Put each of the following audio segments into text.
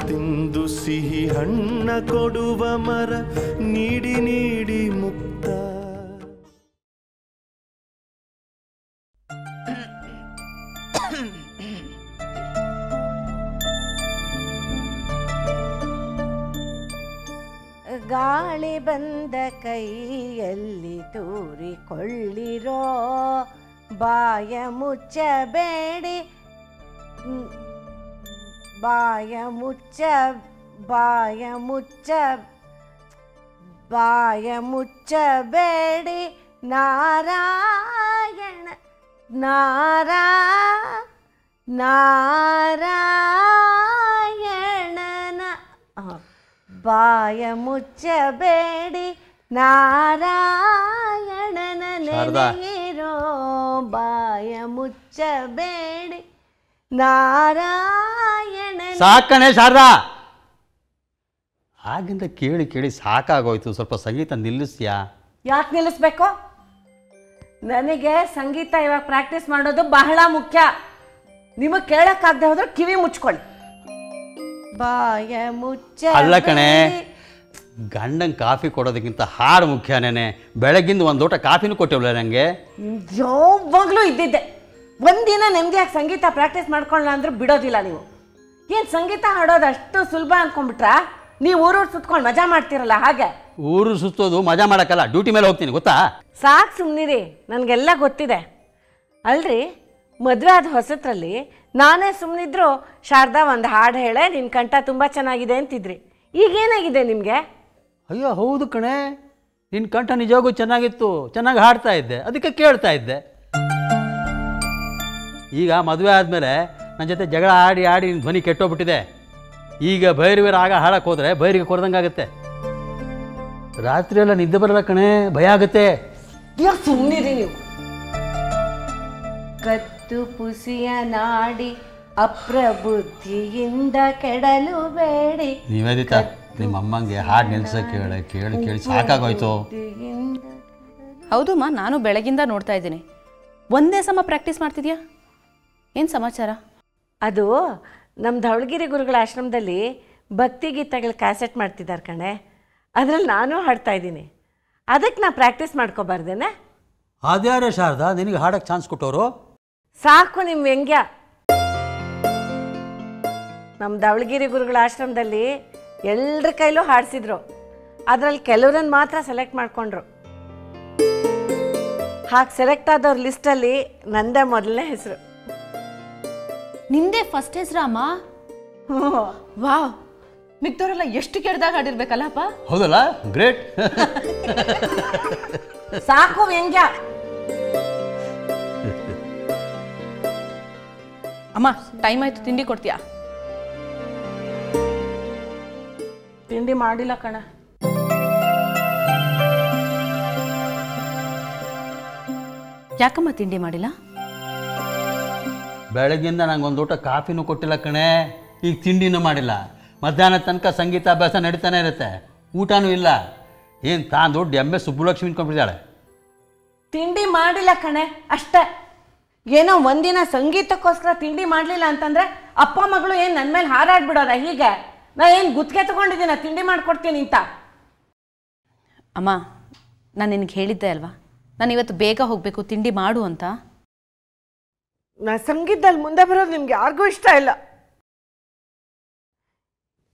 ತಿಂದು ಸಿಹಿ ಹಣ್ಣ ಕೊಡುವ ಮರ ನೀಡಿ ನೀಡಿ ಮುಕ್ತ. ಗಾಳಿ ಬಂದ ಕೈಯಲ್ಲಿ ತೂರಿಕೊಳ್ಳಿರೋ ಬಾಯ ಮುಚ್ಚಬೇಡಿ, ಬಾಯ ಮುಚ್ಚ ಬಾಯ ಮುಚ್ಚ ಬಾಯ ಮುಚ್ಚಬೇಡಿ ನಾರಾಯಣ ನಾರಾಯಣನ ಬಾಯ ಮುಚ್ಚಬೇಡಿ ನಾರಾಯಣನ ನೆನೆಯಿರೋ ಬಾಯ ಮುಚ್ಚಬೇಡಿ ನಾರಾಯಣ. ಸಾಕಣೆ ಶಾರದಾ, ಆಗಿಂದ ಕೇಳಿ ಕೇಳಿ ಸಾಕಾಗೋಯ್ತು. ಸ್ವಲ್ಪ ಸಂಗೀತ ನಿಲ್ಲಿಸ್ತೀಯಾ? ಯಾಕೆ ನಿಲ್ಲಿಸ್ಬೇಕು? ನನಗೆ ಸಂಗೀತ ಇವಾಗ ಪ್ರಾಕ್ಟೀಸ್ ಮಾಡೋದು ಬಹಳ ಮುಖ್ಯ. ನಿಮಗೆ ಕೇಳಕ್ಕಾಗದೆ ಹೋದ್ರೆ ಕಿವಿ ಮುಚ್ಕೊಳ್ಳಿ. ಬಾಯ ಮುಚ್ಚ. ಅಲ್ಲ ಕಣೆ, ಗಂಡಂಗೆ ಕಾಫಿ ಕೊಡೋದಕ್ಕಿಂತ ಹಾಡು ಮುಖ್ಯನೇನೆ. ಬೆಳಗ್ಗಿಂದ ಒಂದು ಲೋಟ ಕಾಫಿನೂ ಕೊಟ್ಟಿವಲ್ಲ ನನಗೆ. ಯಾವಾಗಲೂ ಇದ್ದಿದ್ದೆ. ಒಂದಿನ ನೆಮ್ಮದಿಯಾಗಿ ಸಂಗೀತ ಪ್ರಾಕ್ಟೀಸ್ ಮಾಡ್ಕೊಳ್ಳ ಅಂದ್ರೆ ಬಿಡೋದಿಲ್ಲ ನೀವು. ಏನು ಸಂಗೀತ ಹಾಡೋದು ಅಷ್ಟು ಸುಲಭ ಅಂದ್ಕೊಂಡ್ಬಿಟ್ರಾ? ನೀವು ಊರೂರು ಸುತ್ಕೊಂಡು ಮಜಾ ಮಾಡ್ತೀರಲ್ಲ ಹಾಗೆ. ಊರು ಸುತ್ತೋದು ಮಜಾ ಮಾಡೋಕ್ಕಲ್ಲ, ಡ್ಯೂಟಿ ಮೇಲೆ ಹೋಗ್ತೀನಿ ಗೊತ್ತಾ. ಸಾಕು ಸುಮ್ಮನಿರಿ, ನನಗೆಲ್ಲ ಗೊತ್ತಿದೆ. ಅಲ್ರಿ, ಮದುವೆ ಆದ ಹೊಸತ್ರಲ್ಲಿ ನಾನೇ ಸುಮ್ಮನಿದ್ರು ಶಾರದಾ ಒಂದು ಹಾಡು ಹೇಳೆ ನಿನ್ನ ಕಂಠ ತುಂಬ ಚೆನ್ನಾಗಿದೆ ಅಂತಿದ್ರಿ. ಈಗೇನಾಗಿದೆ ನಿಮಗೆ? ಅಯ್ಯೋ ಹೌದು ಕಣೆ, ನಿನ್ನ ಕಂಠ ನಿಜವಾಗೂ ಚೆನ್ನಾಗಿತ್ತು, ಚೆನ್ನಾಗಿ ಹಾಡ್ತಾ ಇದ್ದೆ, ಅದಕ್ಕೆ ಕೇಳ್ತಾ ಇದ್ದೆ. ಈಗ ಮದುವೆ ಆದಮೇಲೆ ನನ್ನ ಜೊತೆ ಜಗಳ ಆಡಿ ಆಡಿ ನಿನ್ನ ಧ್ವನಿ ಕೆಟ್ಟೋಗ್ಬಿಟ್ಟಿದೆ. ಈಗ ಭೈರವಿರ ಆಗ ಹಾಡಕ್ಕೆ ಹೋದರೆ ಭೈರಿಗೆ ಕೊಡ್ದಂಗಾಗತ್ತೆ. ರಾತ್ರಿ ಎಲ್ಲ ನಿದ್ದೆ ಬರಲ್ಲ ಕಣೆ, ಭಯ ಆಗುತ್ತೆ. ಸುಮ್ಮನಿರಿ ನೀವು. ಕತ್ತು ಪುಸಿಯ ನಾಡಿ ಅಪ್ರಬುದ್ಧಿಯಿಂದ ಕೆಡಲು ಬೇಡಿ. ನಿವೇದಿತಾ, ನಿಮ್ಮ ಅಮ್ಮಂಗೆ ಹಾಡು ನಿಲ್ಸಕ್ಕೆ ಕೇಳಿ ಕೇಳಿ ಸಾಕಾಗೋಯ್ತು. ಹೌದು ಮಾ, ನಾನು ಬೆಳಗಿಂದ ನೋಡ್ತಾ ಇದ್ದೀನಿ. ಒಂದೇ ಸಮ ಪ್ರಾಕ್ಟೀಸ್ ಮಾಡ್ತಿದ್ಯಾ? ಏನು ಸಮಾಚಾರ? ಅದು ನಮ್ಮ ಧವಳಗಿರಿ ಗುರುಗಳ ಆಶ್ರಮದಲ್ಲಿ ಭಕ್ತಿಗೀತೆಗಳ ಕ್ಯಾಸೆಟ್ ಮಾಡ್ತಿದ್ದಾರೆ ಕಣೆ. ಅದರಲ್ಲಿ ನಾನು ಹಾಡ್ತಾ ಇದ್ದೀನಿ. ಅದಕ್ಕೆ ನಾ ಪ್ರಾಕ್ಟೀಸ್ ಮಾಡ್ಕೋಬಾರ್ದೇನೆ? ಅದ್ಯಾರೇ ಶಾರದಾ ನಿನಗೆ ಹಾಡಕ್ಕೆ ಚಾನ್ಸ್ ಕೊಟ್ಟವರು? ಸಾಕು ನಿಮ್ಮ ವ್ಯಂಗ್ಯ. ನಮ್ಮ ಧವಳಗಿರಿ ಗುರುಗಳ ಆಶ್ರಮದಲ್ಲಿ ಎಲ್ಲರ ಕೈಲೂ ಹಾಡಿಸಿದ್ರು. ಅದರಲ್ಲಿ ಕೆಲವ್ರನ್ನ ಮಾತ್ರ ಸೆಲೆಕ್ಟ್ ಮಾಡಿಕೊಂಡ್ರು. ಹಾಗೆ ಸೆಲೆಕ್ಟ್ ಆದವ್ರ ಲಿಸ್ಟಲ್ಲಿ ನಂದೇ ಮೊದಲನೇ ಹೆಸರು. ನಿಂದೆ ಫಸ್ಟ್ ಹೆಸರಮ್ಮ? ವಾವ್, ಮಿಕ್ದವರೆಲ್ಲ ಎಷ್ಟು ಕೆಡ್ದಾಗ ಹಾಡಿರ್ಬೇಕಲ್ಲಪ್ಪ. ಹೌದಲ್ಲ, ಗ್ರೇಟ್. ಸಾಕು ವ್ಯಂಗ್ಯ. ಅಮ್ಮ, ಟೈಮ್ ಆಯ್ತು, ತಿಂಡಿ ಕೊಡ್ತೀಯಾ? ತಿಂಡಿ ಮಾಡಿಲ್ಲ ಕಣ. ಯಾಕಮ್ಮ ತಿಂಡಿ ಮಾಡಿಲ್ಲ? ಬೆಳಗ್ಗಿಂದ ನಂಗೆ ಒಂದು ಊಟ ಕಾಫಿನೂ ಕೊಟ್ಟಿಲ್ಲ ಕಣೆ, ಈಗ ತಿಂಡಿನೂ ಮಾಡಿಲ್ಲ. ಮಧ್ಯಾಹ್ನ ತನಕ ಸಂಗೀತ ಅಭ್ಯಾಸ ನಡೀತಾನೆ ಇರುತ್ತೆ, ಊಟನೂ ಇಲ್ಲ. ಏನು ತಾನು ದೊಡ್ಡ ಎಮ್ಮೆ ಸುಬ್ಬುಲಕ್ಷ್ಮಿ ಅನ್ಕೊಂಡ್ಬಿಟ್ಟಿದ್ದಾಳೆ. ತಿಂಡಿ ಮಾಡಿಲ್ಲ ಕಣೆ ಅಷ್ಟೇ. ಏನೋ ಒಂದಿನ ಸಂಗೀತಕ್ಕೋಸ್ಕರ ತಿಂಡಿ ಮಾಡಲಿಲ್ಲ ಅಂತಂದರೆ ಅಪ್ಪ ಮಗಳು ಏನು ನನ್ನ ಮೇಲೆ ಹಾರಾಡ್ಬಿಡೋದ? ಹೀಗೆ ನಾ ಏನು ಗುತ್ತಿಗೆ ತಗೊಂಡಿದ್ದೀನ ತಿಂಡಿ ಮಾಡಿಕೊಡ್ತೀನಿ ಅಂತ? ಅಮ್ಮ, ನಾನು ನಿನಗೆ ಹೇಳಿದ್ದೆ ಅಲ್ವಾ, ನಾನು ಇವತ್ತು ಬೇಗ ಹೋಗಬೇಕು, ತಿಂಡಿ ಮಾಡು ಅಂತ. ನಾ ಸಂಗೀತದಲ್ಲಿ ಮುಂದೆ ಬರೋದು ನಿಮ್ಗೆ ಯಾರಿಗೂ ಇಷ್ಟ ಇಲ್ಲ.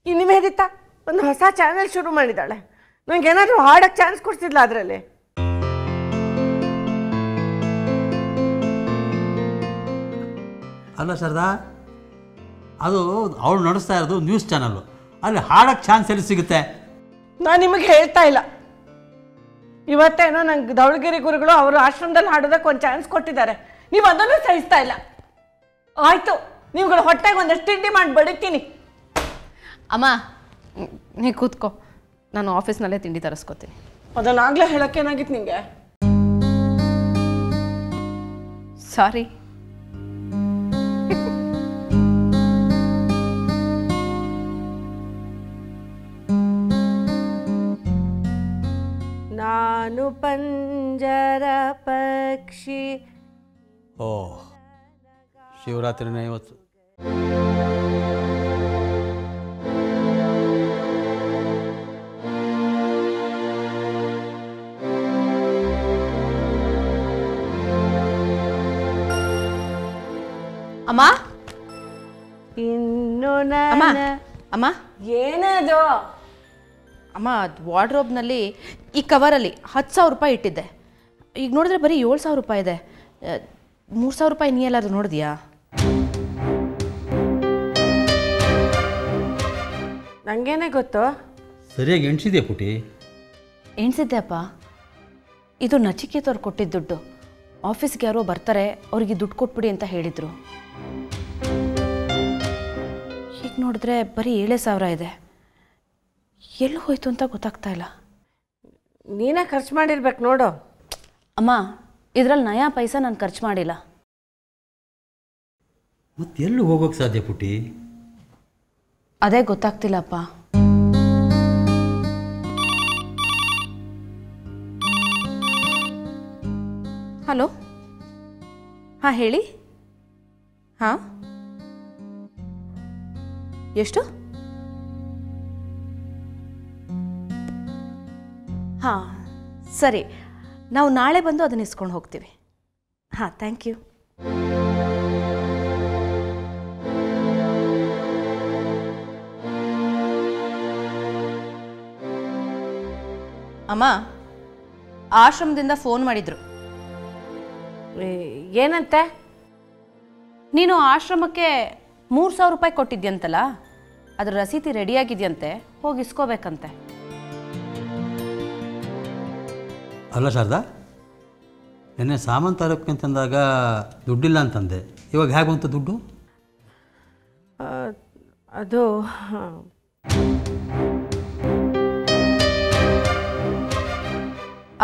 ಈ ನಿವೇದಿತಾ ಒಂದು ಹೊಸ ಚಾನೆಲ್ ಶುರು ಮಾಡಿದ್ದಾಳೆ. ನನಗೆ ಏನಾದರೂ ಹಾಡಕ್ಕೆ ಚಾನ್ಸ್ ಕೊಡ್ತಿದ್ಲ ಅದರಲ್ಲಿ? ಅಲ್ಲ ಶಾರದಾ, ಅದು ಅವಳು ನಡೆಸ್ತಾ ಇರೋದು ನ್ಯೂಸ್ ಚಾನಲ್ಲು, ಅಲ್ಲಿ ಹಾಡಕ್ಕೆ ಚಾನ್ಸ್ ಎಲ್ಲಿ ಸಿಗುತ್ತೆ? ನಾನು ನಿಮಗೆ ಹೇಳ್ತಾ ಇಲ್ಲ. ಇವತ್ತೇನೋ ನಂಗೆ ಧವಳಗಿರಿ ಗುರುಗಳು ಅವರು ಆಶ್ರಮದಲ್ಲಿ ಹಾಡೋದಕ್ಕೆ ಒಂದು ಚಾನ್ಸ್ ಕೊಟ್ಟಿದ್ದಾರೆ. ನೀವು ಅದನ್ನು ಸಹಿಸ್ತಾ ಇಲ್ಲ. ಆಯಿತು, ನೀವುಗಳು ಹೊಟ್ಟೆಗೆ ಒಂದಷ್ಟು ತಿಂಡಿ ಮಾಡಿ ಬಡಿತೀನಿ. ಅಮ್ಮ, ನೀ ಕೂತ್ಕೋ, ನಾನು ಆಫೀಸ್ನಲ್ಲೇ ತಿಂಡಿ ತರಿಸ್ಕೋತೀನಿ. ಅದನ್ನಾಗಲೇ ಹೇಳೋಕ್ಕೇನಾಗಿತ್ತು ನಿಮಗೆ? ಸಾರಿ. ನಾನು ಪಂಜರ ಪಕ್ಷಿ. ಓ, ಶಿವರಾತ್ರಿನೇ ಇವತ್ತು. ಅಮ್ಮ ಇನ್ನು ಅಮ್ಮ ಅಮ್ಮ ಏನದು? ಅಮ್ಮ ವಾರ್ಡ್ರೋಬ್ನಲ್ಲಿ ಈ ಕವರಲ್ಲಿ 10,000 ರೂಪಾಯಿ ಇಟ್ಟಿದ್ದೆ. ಈಗ ನೋಡಿದ್ರೆ ಬರೀ 7,000 ರೂಪಾಯಿ ಇದೆ. 3,000 ರೂಪಾಯಿ ನೀ ಎಲ್ಲಾದರೂ ನೋಡಿದ್ಯಾ? ನನಗೇನೆ ಗೊತ್ತು. ಸರಿಯಾಗಿ ಎಣಿಸಿದ್ಯಾ ಪುಟಿ? ಎಣಿಸಿದ್ದೆ ಅಪ್ಪ. ಇದು ನಚಿಕೇತವ್ರು ಕೊಟ್ಟಿದ್ದ ದುಡ್ಡು. ಆಫೀಸ್ಗೆ ಯಾರೋ ಬರ್ತಾರೆ, ಅವ್ರಿಗೆ ದುಡ್ಡು ಕೊಟ್ಬಿಡಿ ಅಂತ ಹೇಳಿದರು. ಈಗ ನೋಡಿದ್ರೆ ಬರೀ 7,000 ಇದೆ. ಎಲ್ಲಿ ಹೋಯ್ತು ಅಂತ ಗೊತ್ತಾಗ್ತಾ ಇಲ್ಲ. ನೀನೇ ಖರ್ಚು ಮಾಡಿರ್ಬೇಕು ನೋಡು. ಅಮ್ಮ, ಇದರಲ್ಲಿ ನಯಾ ಪೈಸಾ ನಾನು ಖರ್ಚು ಮಾಡಿಲ್ಲ. ಮತ್ತೆ ಎಲ್ಲಿ ಹೋಗೋಕ್ಕೆ ಸಾಧ್ಯ ಪುಟಿ? ಅದೇ ಗೊತ್ತಾಗ್ತಿಲ್ಲಪ್ಪ. ಹಲೋ, ಹಾಂ ಹೇಳಿ. ಹಾಂ, ಎಷ್ಟು? ಹಾಂ ಸರಿ, ನಾವು ನಾಳೆ ಬಂದು ಅದನ್ನ ಇಸ್ಕೊಂಡು ಹೋಗ್ತೀವಿ. ಹಾಂ, ಥ್ಯಾಂಕ್ ಯು. ಅಮ್ಮ, ಆಶ್ರಮದಿಂದ ಫೋನ್ ಮಾಡಿದ್ರು. ಏನಂತೆ? ನೀನು ಆಶ್ರಮಕ್ಕೆ 3,000 ರೂಪಾಯಿ ಕೊಟ್ಟಿದ್ಯಂತಲ್ಲ, ಅದ್ರ ರಸೀತಿ ರೆಡಿಯಾಗಿದೆಯಂತೆ, ಹೋಗಿ ಇಸ್ಕೋಬೇಕಂತೆ. ಅಲ್ಲ ಶಾರದಾ, ನಿನ್ನೆ ಸಾಮಾನು ತರೋಕ್ಕೆ ಅಂತಂದಾಗ ದುಡ್ಡಿಲ್ಲ ಅಂತಂದೆ. ಇವಾಗ ಹೇಗೆ ಬಂತು ದುಡ್ಡು? ಅದು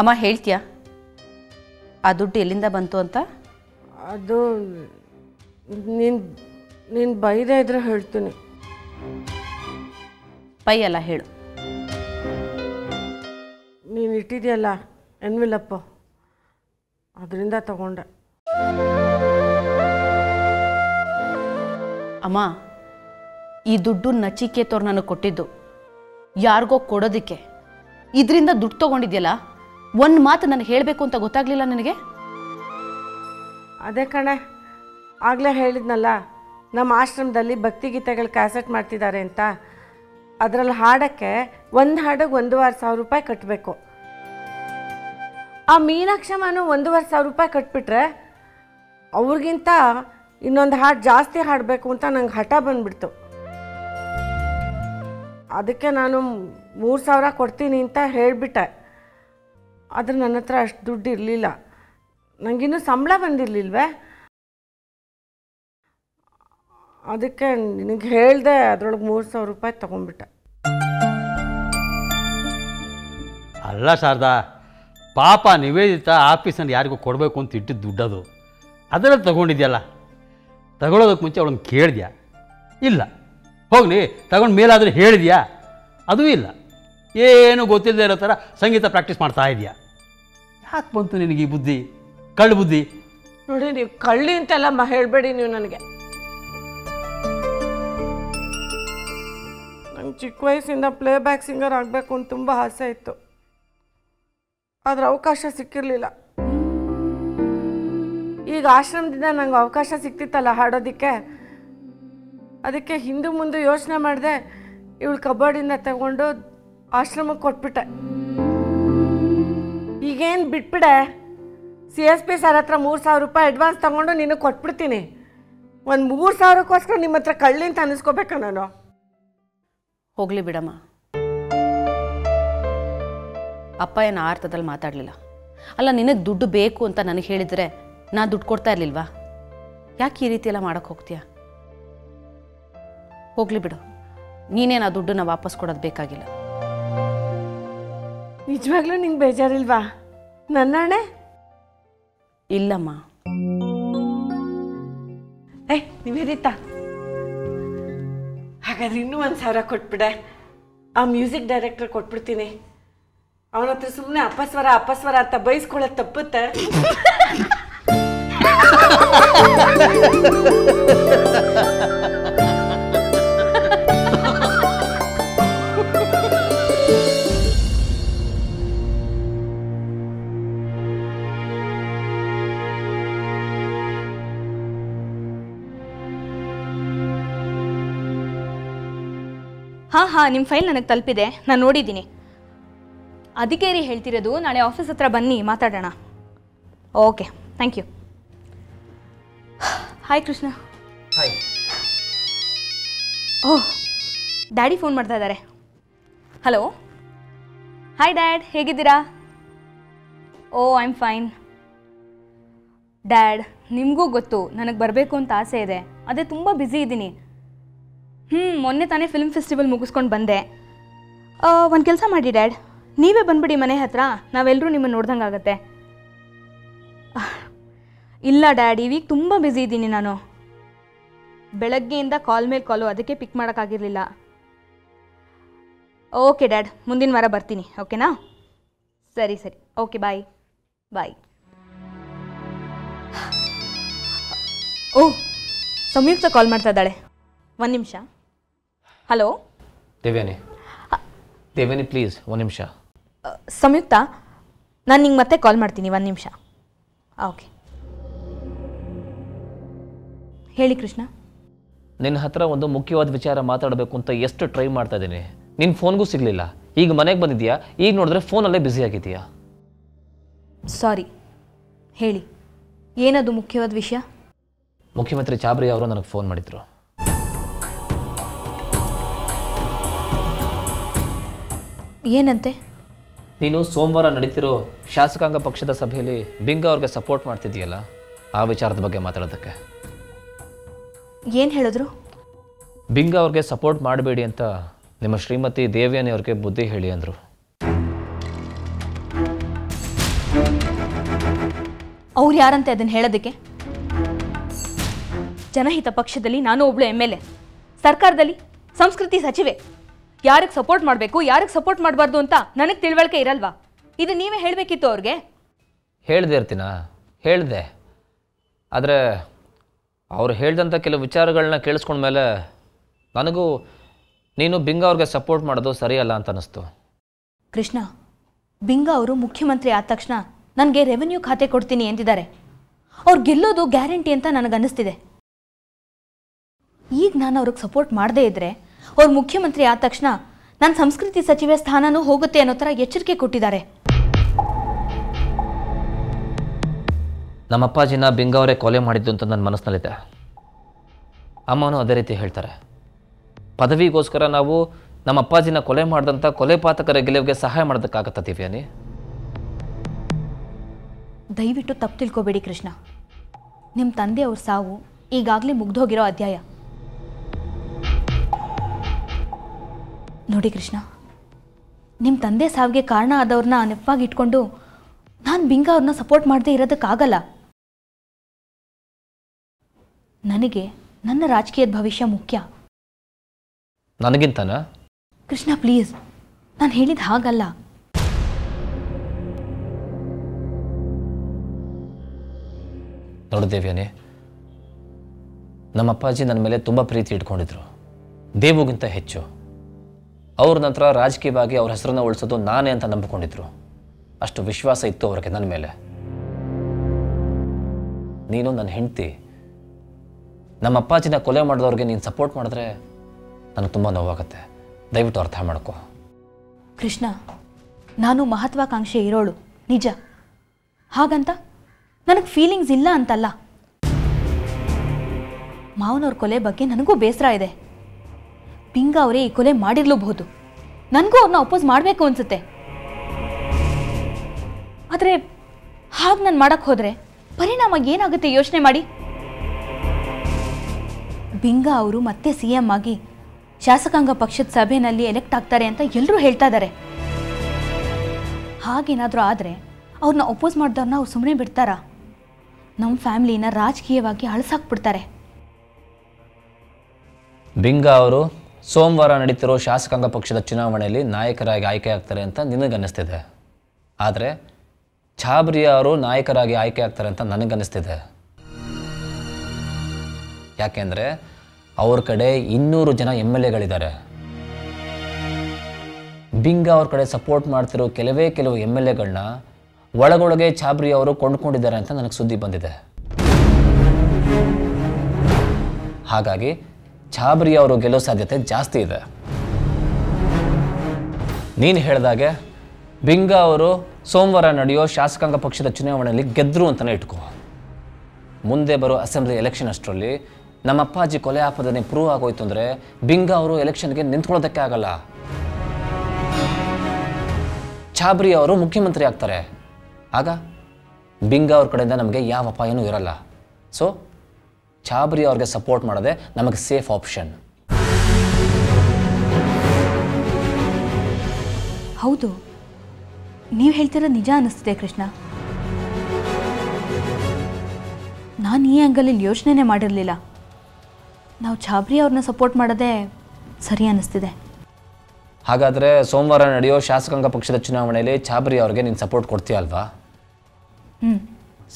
ಅಮ್ಮ ಹೇಳ್ತೀಯಾ ಆ ದುಡ್ಡು ಎಲ್ಲಿಂದ ಬಂತು ಅಂತ? ಅದು ನೀನು ಬೈದೇ ಇದ್ರೆ ಹೇಳ್ತೀನಿ. ಪೈ ಅಲ್ಲ, ಹೇಳು. ನೀನು ಇಟ್ಟಿದೆಯಲ್ಲ ಎನ್ವಿಲಪ್ಪು, ಅದರಿಂದ ತಗೊಂಡೆ. ಅಮ್ಮ, ಈ ದುಡ್ಡು ನಚಿಕೇತವ್ರು ನನಗೆ ಕೊಟ್ಟಿದ್ದು, ಯಾರಿಗೋ ಕೊಡೋದಕ್ಕೆ. ಇದರಿಂದ ದುಡ್ಡು ತೊಗೊಂಡಿದ್ಯಲ್ಲ, ಒಂದು ಮಾತು ನನಗೆ ಹೇಳಬೇಕು ಅಂತ ಗೊತ್ತಾಗಲಿಲ್ಲ ನನಗೆ? ಅದೇ ಕಣೆ, ಆಗಲೇ ಹೇಳಿದ್ನಲ್ಲ, ನಮ್ಮ ಆಶ್ರಮದಲ್ಲಿ ಭಕ್ತಿಗೀತೆಗಳು ಕ್ಯಾಸೆಟ್ ಮಾಡ್ತಿದ್ದಾರೆ ಅಂತ. ಅದರಲ್ಲಿ ಹಾಡೋಕ್ಕೆ ಒಂದು ಹಾಡಿಗೆ 1,500 ರೂಪಾಯಿ ಕಟ್ಟಬೇಕು. ಆ ಮೀನಾಕ್ಷಮ್ಮನು 1,500 ರೂಪಾಯಿ ಕಟ್ಬಿಟ್ರೆ ಅವ್ರಿಗಿಂತ ಇನ್ನೊಂದು ಹಾಡು ಜಾಸ್ತಿ ಹಾಡಬೇಕು ಅಂತ ನಂಗೆ ಹಠ ಬಂದುಬಿಡ್ತು. ಅದಕ್ಕೆ ನಾನು 3,000 ಕೊಡ್ತೀನಿ ಅಂತ ಹೇಳಿಬಿಟ್ಟೆ. ಆದರೆ ನನ್ನ ಹತ್ರ ಅಷ್ಟು ದುಡ್ಡು ಇರಲಿಲ್ಲ. ನನಗಿನ್ನೂ ಸಂಬಳ ಬಂದಿರಲಿಲ್ವೇ, ಅದಕ್ಕೆ ನಿನಗೆ ಹೇಳಿದೆ. ಅದರೊಳಗೆ 3,000 ರೂಪಾಯಿ ತೊಗೊಂಡ್ಬಿಟ್ಟೆ. ಅಲ್ಲ ಶಾರದಾ, ಪಾಪ ನಿವೇದಿತ ಆಫೀಸಲ್ಲಿ ಯಾರಿಗೂ ಕೊಡಬೇಕು ಅಂತ ಇಟ್ಟಿದ್ದು ದುಡ್ಡದು, ಅದರಲ್ಲಿ ತಗೊಂಡಿದ್ಯಲ್ಲ. ತಗೊಳ್ಳೋದಕ್ಕೆ ಮುಂಚೆ ಅವಳನ್ನು ಕೇಳಿದ್ಯಾ? ಇಲ್ಲ. ಹೋಗಲಿ, ತಗೊಂಡು ಮೇಲಾದರೂ ಹೇಳಿದ್ಯಾ? ಅದೂ ಇಲ್ಲ. ಏನು ಗೊತ್ತಿಲ್ಲದೆ ಇರೋ ಥರ ಸಂಗೀತ ಪ್ರಾಕ್ಟೀಸ್ ಮಾಡ್ತಾ ಇದೆಯಾ. ಯಾಕೆ ಬಂತು ನಿನಗೆ ಈ ಬುದ್ಧಿ, ಕಳ್ಳು ಬುದ್ಧಿ? ನೋಡಿ, ನೀವು ಕಳ್ಳಿ ಅಂತೆಲ್ಲ ಹೇಳಬೇಡಿ ನೀವು ನನಗೆ. ನಂಗೆ ಚಿಕ್ಕ ವಯಸ್ಸಿಂದ ಪ್ಲೇಬ್ಯಾಕ್ ಸಿಂಗರ್ ಆಗಬೇಕು ಅಂತ ತುಂಬ ಆಸೆ ಇತ್ತು. ಆದರೆ ಅವಕಾಶ ಸಿಕ್ಕಿರಲಿಲ್ಲ. ಈಗ ಆಶ್ರಮದಿಂದ ನಂಗೆ ಅವಕಾಶ ಸಿಕ್ತಿತ್ತಲ್ಲ ಹಾಡೋದಕ್ಕೆ, ಅದಕ್ಕೆ ಹಿಂದೆ ಮುಂದೆ ಯೋಚನೆ ಮಾಡಿದೆ. ಇವಳು ಕಬಡ್ಡಿಂದ ತಗೊಂಡು ಆಶ್ರಮಕ್ಕೆ ಕೊಟ್ಬಿಟ್ಟೆ. ಈಗೇನು ಬಿಟ್ಬಿಡೆ, CSP ಸರ್ ಹತ್ರ 3,000 ರೂಪಾಯಿ ಅಡ್ವಾನ್ಸ್ ತೊಗೊಂಡು ನಿನಗೆ ಕೊಟ್ಬಿಡ್ತೀನಿ. ಒಂದು 3,000ಕ್ಕೋಸ್ಕರ ನಿಮ್ಮ ಹತ್ರ ಕಳ್ಳಿ ಅಂತ ಅನ್ನಿಸ್ಕೋಬೇಕಾ ನಾನು? ಹೋಗಲಿ ಬಿಡಮ್ಮ. ಅಪ್ಪ ಏನು ಆ ಅರ್ಥದಲ್ಲಿ ಮಾತಾಡಲಿಲ್ಲ. ಅಲ್ಲ, ನಿನಗೆ ದುಡ್ಡು ಬೇಕು ಅಂತ ನನಗೆ ಹೇಳಿದರೆ ನಾನು ದುಡ್ಡು ಕೊಡ್ತಾ ಇರಲಿಲ್ವಾ? ಯಾಕೆ ಈ ರೀತಿ ಎಲ್ಲ ಮಾಡೋಕ್ಕೆ ಹೋಗ್ತೀಯ? ಹೋಗಲಿ ಬಿಡು, ನೀನೇನು ಆ ದುಡ್ಡನ್ನ ವಾಪಸ್ ಕೊಡೋದು ಬೇಕಾಗಿಲ್ಲ. ನಿಜವಾಗ್ಲೂ ನಿಂಗೆ ಬೇಜಾರಿಲ್ವಾ ನನ್ನಣ್ಣೆ? ಇಲ್ಲಮ್ಮ. ನಿವೇದಿತಾ, ಹಾಗಾದ್ರೆ ಇನ್ನೂ 1,000 ಕೊಟ್ಬಿಡೆ. ಆ ಮ್ಯೂಸಿಕ್ ಡೈರೆಕ್ಟರ್ ಕೊಟ್ಬಿಡ್ತೀನಿ. ಅವನ ಹತ್ರ ಸುಮ್ಮನೆ ಅಪಸ್ವರ ಅಂತ ಬೈಸ್ಕೊಳ್ಳೋದು ತಪ್ಪುತ್ತೆ. ಹಾಂ ನಿಮ್ಮ ಫೈಲ್ ನನಗೆ ತಲುಪಿದೆ, ನಾನು ನೋಡಿದ್ದೀನಿ. ಅದಕ್ಕೆ ರೀ ಹೇಳ್ತಿರೋದು, ನಾಳೆ ಆಫೀಸ್ ಹತ್ರ ಬನ್ನಿ ಮಾತಾಡೋಣ. Okay, thank you. Hi Krishna. Hi. Oh, daddy phone ಮಾಡ್ತಾ ಇದ್ದಾರೆ. ಹಲೋ. ಹಾಯ್ ಡ್ಯಾಡ್, ಹೇಗಿದ್ದೀರಾ? Oh, I am fine. Dad, ನಿಮಗೂ ಗೊತ್ತು ನನಗೆ ಬರಬೇಕು ಅಂತ ಆಸೆ ಇದೆ, ಅದೇ ತುಂಬ ಬ್ಯುಸಿ ಇದ್ದೀನಿ. ಮೊನ್ನೆ ತಾನೇ ಫಿಲ್ಮ್ ಫೆಸ್ಟಿವಲ್ ಮುಗಿಸ್ಕೊಂಡು ಬಂದೆ. ಒಂದು ಕೆಲಸ ಮಾಡಿ ಡ್ಯಾಡ್, ನೀವೇ ಬಂದ್ಬಿಡಿ ಮನೆ ಹತ್ರ, ನಾವೆಲ್ಲರೂ ನಿಮ್ಮನ್ನು ನೋಡ್ದಂಗೆ ಆಗುತ್ತೆ. ಇಲ್ಲ ಡ್ಯಾಡ್, ಈ ವೀಕ್ ತುಂಬ ಬ್ಯುಸಿ ಇದ್ದೀನಿ ನಾನು. ಬೆಳಗ್ಗೆಯಿಂದ ಕಾಲ್ ಮೇಲೆ ಕಾಲು, ಅದಕ್ಕೆ ಪಿಕ್ ಮಾಡೋಕ್ಕಾಗಿರಲಿಲ್ಲ. ಓಕೆ ಡ್ಯಾಡ್, ಮುಂದಿನ ವಾರ ಬರ್ತೀನಿ, ಓಕೆನಾ? ಸರಿ ಸರಿ, ಓಕೆ, ಬಾಯ್ ಬಾಯ್. ಓ, ಸಂಯುಕ್ತ ಕಾಲ್ ಮಾಡ್ತಾ ಇದ್ದಾಳೆ, ಒಂದು ನಿಮಿಷ. ಹಲೋ ದೇವ್ಯಾನಿ ಪ್ಲೀಸ್ ಒಂದು ನಿಮಿಷ. ಸಂಯುಕ್ತ, ನಾನು ನಿಂಗೆ ಮತ್ತೆ ಕಾಲ್ ಮಾಡ್ತೀನಿ, ಒಂದು ನಿಮಿಷ. ಓಕೆ, ಹೇಳಿ ಕೃಷ್ಣ. ನಿನ್ನ ಹತ್ರ ಒಂದು ಮುಖ್ಯವಾದ ವಿಚಾರ ಮಾತಾಡಬೇಕು ಅಂತ ಎಷ್ಟು ಟ್ರೈ ಮಾಡ್ತಾ ಇದ್ದೀನಿ, ನಿನ್ನ ಫೋನ್ಗೂ ಸಿಗಲಿಲ್ಲ. ಈಗ ಮನೆಗೆ ಬಂದಿದ್ಯಾ, ಈಗ ನೋಡಿದ್ರೆ ಫೋನಲ್ಲೇ ಬ್ಯುಸಿ ಆಗಿದೆಯಾ? ಸಾರಿ, ಹೇಳಿ, ಏನದು ಮುಖ್ಯವಾದ ವಿಷಯ? ಮುಖ್ಯಮಂತ್ರಿ ಚಾಬ್ರಿ ಅವರು ನನಗೆ ಫೋನ್ ಮಾಡಿದ್ರು. ಏನಂತೆ? ನೀನು ಸೋಮವಾರ ನಡೀತಿರೋ ಶಾಸಕಾಂಗ ಪಕ್ಷದ ಸಭೆಯಲ್ಲಿ ಬಿಂಗ ಅವ್ರಿಗೆ ಸಪೋರ್ಟ್ ಮಾಡ್ತಿದ್ದೀಯಲ್ಲ, ಆ ವಿಚಾರದ ಬಗ್ಗೆ ಮಾತಾಡೋದಕ್ಕೆ. ಏನು ಹೇಳಿದ್ರು? ಬಿಂಗ ಅವ್ರಿಗೆ ಸಪೋರ್ಟ್ ಮಾಡಬೇಡಿ ಅಂತ ನಿಮ್ಮ ಶ್ರೀಮತಿ ದೇವ್ಯಾನಿ ಅವ್ರಿಗೆ ಬುದ್ಧಿ ಹೇಳಿ ಅಂದರು. ಅವ್ರು ಯಾರಂತೆ ಅದನ್ನು ಹೇಳೋದಕ್ಕೆ? ಜನಹಿತ ಪಕ್ಷದಲ್ಲಿ ನಾನು ಒಬ್ಳು MLA, ಸರ್ಕಾರದಲ್ಲಿ ಸಂಸ್ಕೃತಿ ಸಚಿವೆ. ಯಾರಿಗೆ ಸಪೋರ್ಟ್ ಮಾಡಬೇಕು, ಯಾರಿಗೆ ಸಪೋರ್ಟ್ ಮಾಡಬಾರ್ದು ಅಂತ ನನಗೆ ತಿಳುವಳಿಕೆ ಇರಲ್ವಾ? ಇದು ನೀವೇ ಹೇಳಬೇಕಿತ್ತು ಅವ್ರಿಗೆ. ಹೇಳ್ದೆ ಇರ್ತೀನಾ? ಹೇಳಿದೆ. ಆದರೆ ಅವ್ರು ಹೇಳ್ದಂಥ ಕೆಲವು ವಿಚಾರಗಳನ್ನ ಕೇಳಿಸ್ಕೊಂಡ್ಮೇಲೆ ನನಗೂ ನೀನು ಬಿಂಗ ಅವ್ರಿಗೆ ಸಪೋರ್ಟ್ ಮಾಡೋದು ಸರಿಯಲ್ಲ ಅಂತ ಅನ್ನಿಸ್ತು. ಕೃಷ್ಣ, ಬಿಂಗ ಅವರು ಮುಖ್ಯಮಂತ್ರಿ ಆದ ತಕ್ಷಣ ನನಗೆ ರೆವೆನ್ಯೂ ಖಾತೆ ಕೊಡ್ತೀನಿ ಎಂದಿದ್ದಾರೆ. ಅವ್ರು ಗೆಲ್ಲೋದು ಗ್ಯಾರಂಟಿ ಅಂತ ನನಗನ್ನಿಸ್ತಿದೆ. ಈಗ ನಾನು ಅವ್ರಿಗೆ ಸಪೋರ್ಟ್ ಮಾಡದೇ ಇದ್ದರೆ ಅವ್ರು ಮುಖ್ಯಮಂತ್ರಿ ಆದ ತಕ್ಷಣ ನನ್ನ ಸಂಸ್ಕೃತಿ ಸಚಿವೆ ಸ್ಥಾನನೂ ಹೋಗುತ್ತೆ ಅನ್ನೋ ಥರ ಎಚ್ಚರಿಕೆ ಕೊಟ್ಟಿದ್ದಾರೆ. ನಮ್ಮ ಅಪ್ಪಾಜಿನ ಬಿಂಗ ಅವರೇ ಕೊಲೆ ಮಾಡಿದ್ದು ಅಂತ ನನ್ನ ಮನಸ್ಸಿನಲ್ಲಿದೆ. ಅಮ್ಮನೂ ಅದೇ ರೀತಿ ಹೇಳ್ತಾರೆ. ಪದವಿಗೋಸ್ಕರ ನಾವು ನಮ್ಮ ಅಪ್ಪಾಜಿನ ಕೊಲೆ ಮಾಡಿದಂಥ ಕೊಲೆ ಪಾತಕರ ಗೆಲುವಿಗೆ ಸಹಾಯ ಮಾಡೋದಕ್ಕಾಗತ್ತಾ ದಿವ್ಯಾನಿ? ದಯವಿಟ್ಟು ತಪ್ಪು ತಿಳ್ಕೊಬೇಡಿ ಕೃಷ್ಣ. ನಿಮ್ಮ ತಂದೆ ಅವ್ರ ಸಾವು ಈಗಾಗಲೇ ಮುಗ್ದೋಗಿರೋ ಅಧ್ಯಾಯ. ನೋಡಿ ಕೃಷ್ಣ, ನಿಮ್ಮ ತಂದೆ ಸಾವಿಗೆ ಕಾರಣ ಆದವ್ರನ್ನ ನೆನಪಾಗಿ ಇಟ್ಕೊಂಡು ನಾನು ಬಿಂಗ ಅವ್ರನ್ನ ಸಪೋರ್ಟ್ ಮಾಡದೇ ಇರೋದಕ್ಕಾಗಲ್ಲ. ನನಗೆ ನನ್ನ ರಾಜಕೀಯದ ಭವಿಷ್ಯ ಮುಖ್ಯ. ನನಗಿಂತನಾ? ಕೃಷ್ಣ ಪ್ಲೀಸ್, ನಾನು ಹೇಳಿದ ಹಾಗಲ್ಲ. ನೋಡು ದೇವ್ಯಾನಿ, ನಮ್ಮ ಅಪ್ಪಾಜಿ ನನ್ನ ಮೇಲೆ ತುಂಬ ಪ್ರೀತಿ ಇಟ್ಕೊಂಡಿದ್ರು, ದೇವುಗಿಂತ ಹೆಚ್ಚು. ಅವ್ರ ನಂತರ ರಾಜಕೀಯವಾಗಿ ಅವ್ರ ಹೆಸರನ್ನ ಉಳಿಸೋದು ನಾನೇ ಅಂತ ನಂಬಿಕೊಂಡಿದ್ರು. ಅಷ್ಟು ವಿಶ್ವಾಸ ಇತ್ತು ಅವ್ರಿಗೆ ನನ್ನ ಮೇಲೆ. ನೀನು ನನ್ನ ಹೆಂಡತಿ, ನಮ್ಮ ಅಪ್ಪಾಜಿನ ಕೊಲೆ ಮಾಡಿದವ್ರಿಗೆ ನೀನು ಸಪೋರ್ಟ್ ಮಾಡಿದ್ರೆ ನನಗೆ ತುಂಬ ನೋವಾಗುತ್ತೆ. ದಯವಿಟ್ಟು ಅರ್ಥ ಮಾಡ್ಕೋ. ಕೃಷ್ಣ, ನಾನು ಮಹತ್ವಾಕಾಂಕ್ಷೆ ಇರೋಳು ನಿಜ. ಹಾಗಂತ ನನಗೆ ಫೀಲಿಂಗ್ಸ್ ಇಲ್ಲ ಅಂತಲ್ಲ. ಮಾವನವ್ರ ಕೊಲೆ ಬಗ್ಗೆ ನನಗೂ ಬೇಸರ ಇದೆ. ಬಿಂಗ ಅವರೇ ಈ ಕೊಲೆ ಮಾಡಿರ್ಲೂಬಹುದು. ನನಗೂ ಅವ್ರನ್ನ ಅಪೋಸ್ ಮಾಡಬೇಕು ಅನ್ಸುತ್ತೆ. ಆದರೆ ಹಾಗೆ ನಾನು ಮಾಡಕ್ಕೆ ಹೋದರೆ ಪರಿಣಾಮ ಏನಾಗುತ್ತೆ ಯೋಚನೆ ಮಾಡಿ. ಬಿಂಗ ಅವರು ಮತ್ತೆ CM ಆಗಿ ಶಾಸಕಾಂಗ ಪಕ್ಷದ ಸಭೆಯಲ್ಲಿ ಎಲೆಕ್ಟ್ ಆಗ್ತಾರೆ ಅಂತ ಎಲ್ಲರೂ ಹೇಳ್ತಾ ಇದ್ದಾರೆ. ಹಾಗೇನಾದರೂ ಆದರೆ ಅವ್ರನ್ನ ಅಪೋಸ್ ಮಾಡಿದವ್ರನ್ನ ಅವ್ರು ಸುಮ್ಮನೆ ಬಿಡ್ತಾರಾ? ನಮ್ಮ ಫ್ಯಾಮಿಲಿನ ರಾಜಕೀಯವಾಗಿ ಅಳಸಾಕ್ಬಿಡ್ತಾರೆ. ಬಿಂಗ ಅವರು ಸೋಮವಾರ ನಡೀತಿರೋ ಶಾಸಕಾಂಗ ಪಕ್ಷದ ಚುನಾವಣೆಯಲ್ಲಿ ನಾಯಕರಾಗಿ ಆಯ್ಕೆ ಆಗ್ತಾರೆ ಅಂತ ನಿನಗನ್ನಿಸ್ತಿದೆ. ಆದರೆ ಛಾಬ್ರಿಯಾ ಅವರು ನಾಯಕರಾಗಿ ಆಯ್ಕೆ ಆಗ್ತಾರೆ ಅಂತ ನನಗನ್ನಿಸ್ತಿದೆ. ಯಾಕೆಂದರೆ ಅವ್ರ ಕಡೆ 200 ಜನ MLAಗಳಿದ್ದಾರೆ. ಬಿಂಗ ಅವ್ರ ಕಡೆ ಸಪೋರ್ಟ್ ಮಾಡ್ತಿರೋ ಕೆಲವು MLAಗಳನ್ನ ಒಳಗೊಳಗೆ ಛಾಬ್ರಿಯಾ ಅವರು ಕೊಂಡ್ಕೊಂಡಿದ್ದಾರೆ ಅಂತ ನನಗೆ ಸುದ್ದಿ ಬಂದಿದೆ. ಹಾಗಾಗಿ ಛಾಬ್ರಿಯಾ ಅವರು ಗೆಲ್ಲೋ ಸಾಧ್ಯತೆ ಜಾಸ್ತಿ ಇದೆ. ನೀನು ಹೇಳಿದಾಗೆ ಬಿಂಗ ಅವರು ಸೋಮವಾರ ನಡೆಯೋ ಶಾಸಕಾಂಗ ಪಕ್ಷದ ಚುನಾವಣೆಯಲ್ಲಿ ಗೆದ್ದರು ಅಂತಲೇ ಇಟ್ಕೋ. ಮುಂದೆ ಬರೋ ಅಸೆಂಬ್ಲಿ ಎಲೆಕ್ಷನ್ ಅಷ್ಟರಲ್ಲಿ ನಮ್ಮ ಅಪ್ಪಾಜಿ ಕೊಲೆ ಆಪಾದನೆ ಪ್ರೂವ್ ಆಗೋಯ್ತು ಅಂದರೆ ಬಿಂಗ ಅವರು ಎಲೆಕ್ಷನ್ಗೆ ನಿಂತ್ಕೊಳ್ಳೋದಕ್ಕೆ ಆಗಲ್ಲ. ಛಾಬ್ರಿ ಅವರು ಮುಖ್ಯಮಂತ್ರಿ ಆಗ್ತಾರೆ. ಆಗ ಬಿಂಗ ಅವ್ರ ಕಡೆಯಿಂದ ನಮಗೆ ಯಾವ ಅಪಾಯನೂ ಇರಲ್ಲ. ಸೊ ಛಾಬ್ರಿ ಅವ್ರಿಗೆ ಸಪೋರ್ಟ್ ಮಾಡೋದೇ ನಮಗೆ ಸೇಫ್ ಆಪ್ಷನ್. ಹೌದು, ನೀವು ಹೇಳ್ತಿರೋದು ನಿಜ ಅನ್ನಿಸ್ತಿದೆ ಕೃಷ್ಣ. ನಾನು ಈ ಆ್ಯಂಗಲಲ್ಲಿ ಯೋಚನೆ ಮಾಡಿರಲಿಲ್ಲ. ನಾವು ಛಾಬ್ರಿ ಅವ್ರನ್ನ ಸಪೋರ್ಟ್ ಮಾಡೋದೇ ಸರಿ ಅನ್ನಿಸ್ತಿದೆ. ಹಾಗಾದರೆ ಸೋಮವಾರ ನಡೆಯೋ ಶಾಸಕಾಂಗ ಪಕ್ಷದ ಚುನಾವಣೆಯಲ್ಲಿ ಛಾಬ್ರಿ ಅವ್ರಿಗೆ ನೀನು ಸಪೋರ್ಟ್ ಕೊಡ್ತೀಯ ಅಲ್ವಾ?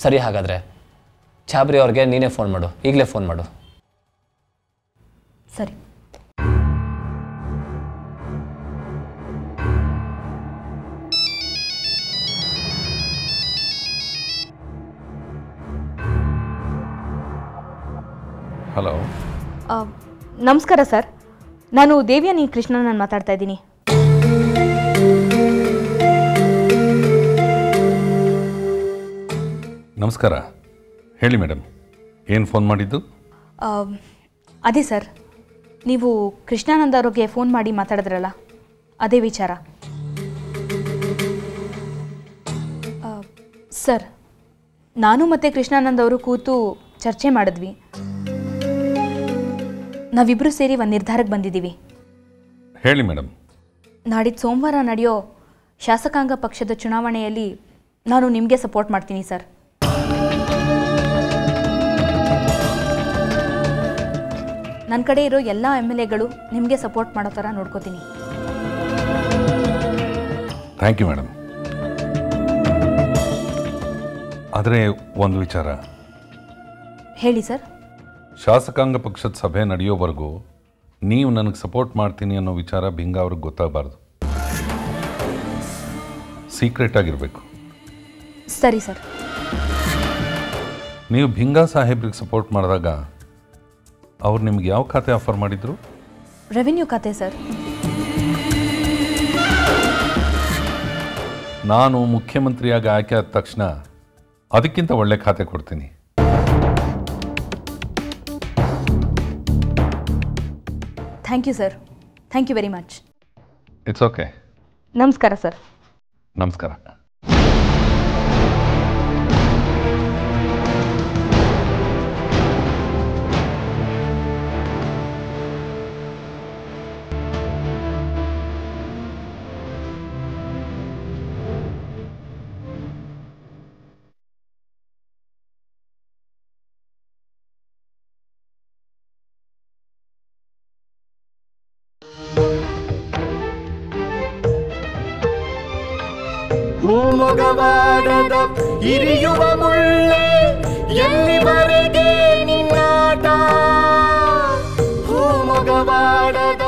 ಸರಿ, ಹಾಗಾದರೆ ಛಾಬ್ರಿ ಅವ್ರಿಗೆ ನೀನೇ ಫೋನ್ ಮಾಡು, ಈಗಲೇ ಫೋನ್ ಮಾಡು. ಸರಿ. ಹಲೋ, ನಮಸ್ಕಾರ ಸರ್. ನಾನು ದೇವ್ಯಾನಿ ಕೃಷ್ಣನ್ ಮಾತಾಡ್ತಾ ಇದ್ದೀನಿ. ನಮಸ್ಕಾರ. ಹೇಳಿ ಮೇಡಮ್, ಏನು ಫೋನ್ ಮಾಡಿದ್ದು? ಅದೇ ಸರ್, ನೀವು ಕೃಷ್ಣಾನಂದ ಅವ್ರಿಗೆ ಫೋನ್ ಮಾಡಿ ಮಾತಾಡಿದ್ರಲ್ಲ, ಅದೇ ವಿಚಾರ. ಸರ್, ನಾನು ಮತ್ತು ಕೃಷ್ಣಾನಂದ ಅವರು ಕೂತು ಚರ್ಚೆ ಮಾಡಿದ್ವಿ. ನಾವಿಬ್ಬರು ಸೇರಿ ಒಂದು ನಿರ್ಧಾರಕ್ಕೆ ಬಂದಿದ್ದೀವಿ. ಹೇಳಿ ಮೇಡಮ್. ನಾಡಿದ್ದು ಸೋಮವಾರ ನಡೆಯೋ ಶಾಸಕಾಂಗ ಪಕ್ಷದ ಚುನಾವಣೆಯಲ್ಲಿ ನಾನು ನಿಮಗೆ ಸಪೋರ್ಟ್ ಮಾಡ್ತೀನಿ ಸರ್. ನನ್ನ ಕಡೆ ಇರೋ ಎಲ್ಲ MLAಗಳು ನಿಮಗೆ ಸಪೋರ್ಟ್ ಮಾಡೋ ಥರ ನೋಡ್ಕೋತೀನಿ. Thank you madam. ಆದರೆ ಒಂದು ವಿಚಾರ. ಹೇಳಿ ಸರ್. ಶಾಸಕಾಂಗ ಪಕ್ಷದ ಸಭೆ ನಡೆಯೋವರೆಗೂ ನೀವು ನನಗೆ ಸಪೋರ್ಟ್ ಮಾಡ್ತೀನಿ ಅನ್ನೋ ವಿಚಾರ ಬಿಂಗ ಅವ್ರಿಗೆ ಗೊತ್ತಾಗಬಾರ್ದು. ಸೀಕ್ರೆಟ್ ಆಗಿರಬೇಕು. ಸರಿ ಸರ್. ನೀವು ಬಿಂಗ ಸಾಹೇಬ್ರಿಗೆ ಸಪೋರ್ಟ್ ಮಾಡಿದಾಗ ಅವ್ರು ನಿಮ್ಗೆ ಯಾವ ಖಾತೆ ಆಫರ್ ಮಾಡಿದ್ರು? ರೆವಿನ್ಯೂ ಖಾತೆ ಸರ್. ನಾನು ಮುಖ್ಯಮಂತ್ರಿಯಾಗಿ ಆಯ್ಕೆ ಆದ ತಕ್ಷಣ ಅದಕ್ಕಿಂತ ಒಳ್ಳೆ ಖಾತೆ ಕೊಡ್ತೀನಿ. Thank you sir. Thank you very much. It's okay. ನಮಸ್ಕಾರ ಸರ್. ನಮಸ್ಕಾರ. ಮೊಗವಾಡದ ಇರಿಯುವ ಮುಳ್ಳೆ ಎಲ್ಲಿವರೆಗೆ ನಿನ್ನಾಟ? ಮೊಗವಾಡದ